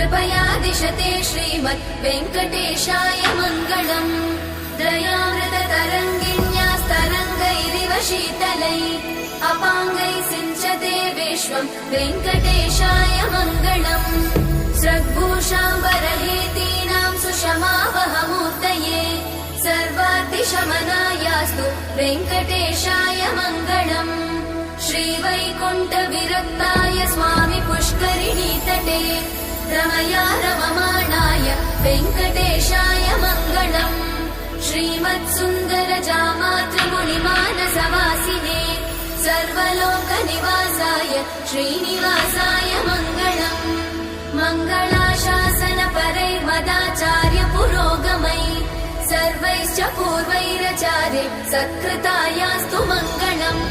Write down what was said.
कृपया दिशते श्रीमद् वेङ्कटेशाय मङ्गलम्। दयामृततरङ्गिण्यास्तरङ्गैरिव शीतलै अपाङ्गैः सिञ्चते विश्वम् वेङ्कटेशाय मङ्गलम्। स्रग्भूषाम्बरहेतीनां सुषमावहमूर्तये सर्वातिशमनायास्तु वेङ्कटेशाय मङ्गलम्। श्रीवैकुण्ठविरक्ताय स्वामि पुष्करिणीतटे रमया रममाणाय वेङ्कटेशाय मङ्गलम्। श्रीमत्सुन्दरजामातृमुनिमानसवासिने सर्वलोकनिवासाय श्रीनिवासाय मङ्गलम्। मङ्गलाशासनपरैर्मदाचार्य पुरोगमै सर्वैश्च पूर्वैराचार्य सत्कृतायास्तु मङ्गलम्।